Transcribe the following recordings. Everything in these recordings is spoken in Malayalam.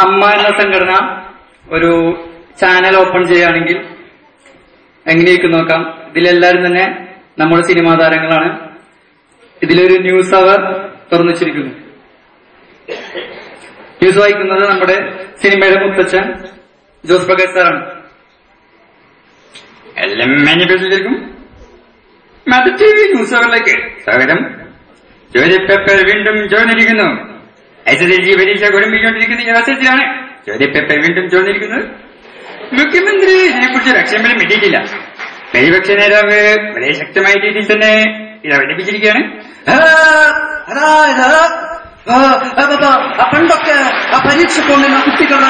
അമ്മ എന്ന സംഘടന ഒരു ചാനൽ ഓപ്പൺ ചെയ്യുകയാണെങ്കിൽ എങ്ങനെയൊക്കെ നോക്കാം. ഇതിലെല്ലാരും തന്നെ നമ്മുടെ സിനിമാ താരങ്ങളാണ്. ഇതിലൊരു ന്യൂസ് അവർ തുറന്നിച്ചിരിക്കുന്നു. ന്യൂസ് വായിക്കുന്നത് നമ്മുടെ സിനിമയുടെ മുത്തച്ഛൻ ജോസ് പ്രകാശ് സാറാണ്. എല്ലാം മാനിഫെസ്റ്റോയിലേക്കും മദർ ടിവി ന്യൂസ് അവറിലേക്ക് സ്വാഗതം. ജോലി പേപ്പർ വീണ്ടും ചോർന്നിരിക്കുന്നു. SSLC പരീക്ഷ കുഴമ്പിക്കൊണ്ടിരിക്കുന്ന ഈ അവസരത്തിലാണ് ജോലി പേപ്പർ വീണ്ടും ചോർന്നിരിക്കുന്നത്. മുഖ്യമന്ത്രി ഇതിനെക്കുറിച്ച് ലക്ഷ്യം മിട്ടിയിട്ടില്ല. പ്രതിപക്ഷ നേതാവ് വളരെ ശക്തമായ രീതിയിൽ തന്നെ ഇത് അവതരിപ്പിച്ചിരിക്കുകയാണ്. പണ്ടൊക്കെ പരീക്ഷ കൊണ്ടുവന്ന കുട്ടികൾ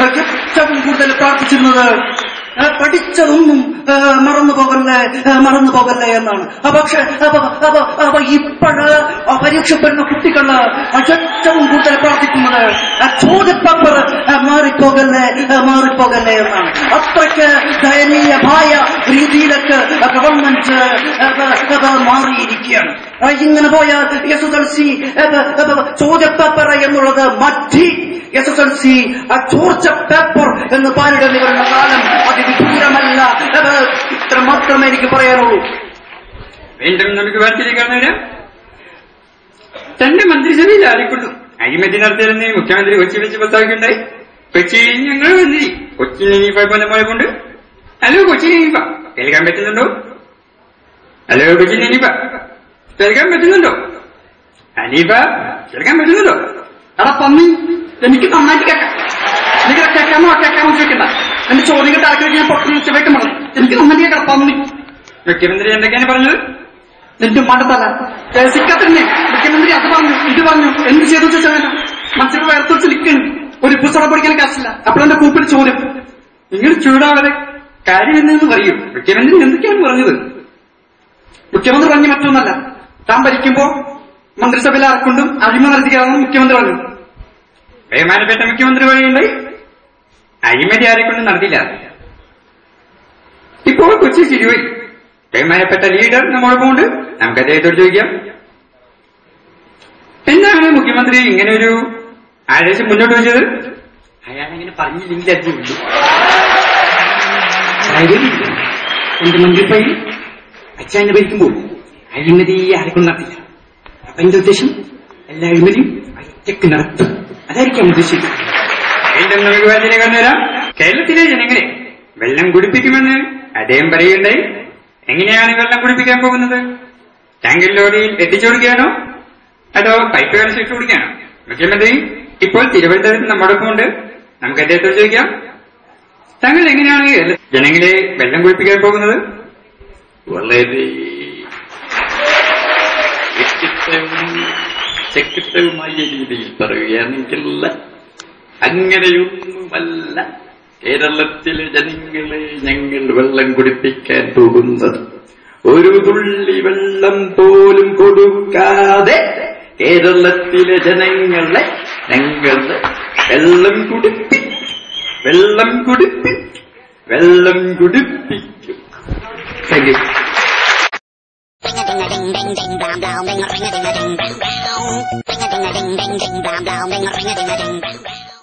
ഏറ്റവും കൂടുതൽ പ്രാർത്ഥിച്ചിരുന്നത് പഠിച്ചതൊന്നും മറന്നു പോകല്ലേ എന്നാണ്. പക്ഷെ ഇപ്പോഴ് പരീക്ഷ വരുന്ന കുട്ടികൾ ഏറ്റവും കൂടുതൽ പ്രാർത്ഥിക്കുന്നത് ചോദ്യപേപ്പർ മാറിപ്പോകല്ലേ എന്നാണ്. അത്രയ്ക്ക് ദയനീയമായ രീതിയിലേക്ക് ഗവൺമെന്റ് മാറിയിരിക്കുകയാണ്. ഇങ്ങനെ പോയാൽ SSLC ചോദ്യപേപ്പർ എന്നുള്ളത് മറ്റി SSLC ചോർച്ച പേപ്പർ എന്ന് പാരിടേണ്ടി വരുന്ന കാലം അതിവിദൂരമല്ല. ഇത്ര മാത്രമേ എനിക്ക് പറയാനുള്ളൂ. വീണ്ടും നമുക്ക് വാർത്തയിലേക്കാണ്. തന്റെ മന്ത്രിസഭയിൽ ആരെക്കൊണ്ടു അഴിമതി നടത്തിയെന്ന് മുഖ്യമന്ത്രി കൊച്ചി വെച്ച് പ്രസ്താവിക്കുണ്ടായി. കൊച്ചിയിൽ ഞങ്ങൾ മന്ത്രി കൊച്ചി നീനിപ്പ പോലെ കൊണ്ട് ഹലോ കൊച്ചി നീനിപ്പ കേൾക്കാൻ പറ്റുന്നുണ്ടോ? ഹലോ കൊച്ചി നീനിപ്പ കേൾക്കാൻ പറ്റുന്നുണ്ടോ? അനീഫ കേൾക്കാൻ പറ്റുന്നുണ്ടോ? എടാ പന്നി, എനിക്ക് നന്നായിട്ട് കേൾക്കാം. എനിക്ക് കേൾക്കാമോ ചോദിക്കണ്ട. എന്റെ ചോദ്യങ്ങൾ താല്പര്യം ഞാൻ പൊട്ടി ഉച്ചവേക്ക് മറന്നു. എനിക്ക് നന്നായിട്ട് കേൾക്കാം പന്നി. മുഖ്യമന്ത്രി എന്തൊക്കെയാണ് പറഞ്ഞത്? നിന്റെ മണ്ടത്തല രസിക്കാത്തന്നെ. മുഖ്യമന്ത്രി അത് പറഞ്ഞു ഇത് പറഞ്ഞു എന്ത് ചെയ്തു ചോദിച്ചാൽ മനുഷ്യർ വേർത്തുവെച്ച് നിൽക്കുന്നു. ഒരു പുസ്തകം പഠിക്കാൻ കാശില്ല. അപ്പോഴെന്റെ കൂപ്പിൽ ചോദ്യം. നിങ്ങൾ ചൂടാവാതെ കാര്യം എന്തെന്ന് പറയൂ. മുഖ്യമന്ത്രി എന്തൊക്കെയാണ് പറഞ്ഞത്? മുഖ്യമന്ത്രി പറഞ്ഞ മറ്റൊന്നല്ല, താൻ ഭരിക്കുമ്പോ മന്ത്രിസഭയിൽ ആർക്കൊണ്ടും അഴിമതി നടത്തിക്കാമെന്ന് മുഖ്യമന്ത്രി പറഞ്ഞു. ബഹുമാനപ്പെട്ട മുഖ്യമന്ത്രി പറയുന്നുണ്ട് അഴിമതി ആരെക്കൊണ്ടും നടത്തില്ല. ഇപ്പോൾ കൊച്ചി ശരിയായി. ബഹുമാനപ്പെട്ട ലീഡർ നമ്മളൊപ്പം ഉണ്ട്. നമുക്ക് അദ്ദേഹത്തോട് ചോദിക്കാം, എന്താണ് മുഖ്യമന്ത്രി ഇങ്ങനെ ഒരു ആദേശം മുന്നോട്ട് വെച്ചത്? അയാളെങ്ങനെ പറഞ്ഞില്ലെങ്കിൽ അധികമുള്ളൂ. എന്റെ മന്ത്രിപ്പയിൽ അച്ഛനെ ഭരിക്കുമ്പോൾ അഴിമതി ആരെക്കൊണ്ട് നടത്തില്ല. അപ്പൊ എന്റെ ഉദ്ദേശം എല്ലാ അഴിമതിയും ഒറ്റയ്ക്ക് നടത്തും. അതായിരിക്കാം ഉദ്ദേശിക്കുന്നത്. വീണ്ടും നമുക്ക് വാർത്തയിലേക്ക് കണ്ടുവരാം. കേരളത്തിലെ ജനങ്ങളെ വെള്ളം കുടിപ്പിക്കുമെന്ന് അദ്ദേഹം പറയുകയുണ്ടായി. എങ്ങനെയാണ് വെള്ളം കുടിപ്പിക്കാൻ പോകുന്നത്? ടാങ്കർ ലോറിയിൽ എത്തിച്ചു കൊടുക്കുകയാണോ അതോ പൈപ്പ് വെള്ളം ഇട്ട് കൊടുക്കുകയാണോ? മുഖ്യമന്ത്രി ഇപ്പോൾ തിരുവനന്തപുരത്ത് നമ്മോടൊപ്പം ഉണ്ട്. നമുക്ക് അദ്ദേഹത്തോട് ചോദിക്കാം, താങ്കൾ എങ്ങനെയാണ് ജനങ്ങളെ വെള്ളം കുടിപ്പിക്കാൻ പോകുന്നത്? വളരെ വ്യക്തിത്വമായ രീതിയിൽ പറയുകയാണെങ്കിൽ അങ്ങനെയൊന്നുമല്ല കേരളത്തിലെ ജനങ്ങളെ ഞങ്ങൾ വെള്ളം കുടിപ്പിക്കാൻ പോകുന്നത്. ഒരു തുള്ളി വെള്ളം പോലും കൊടുക്കാതെ കേരളത്തിലെ ജനങ്ങളെ ഞങ്ങൾ വെള്ളം കുടിപ്പിക്കും. Thank you. Ding a ding a ding ding ding blam blam ding a ring a ding a ding blam blam ding a ding a ding ding ding blam blam ding a ring a ding a ding blam blam.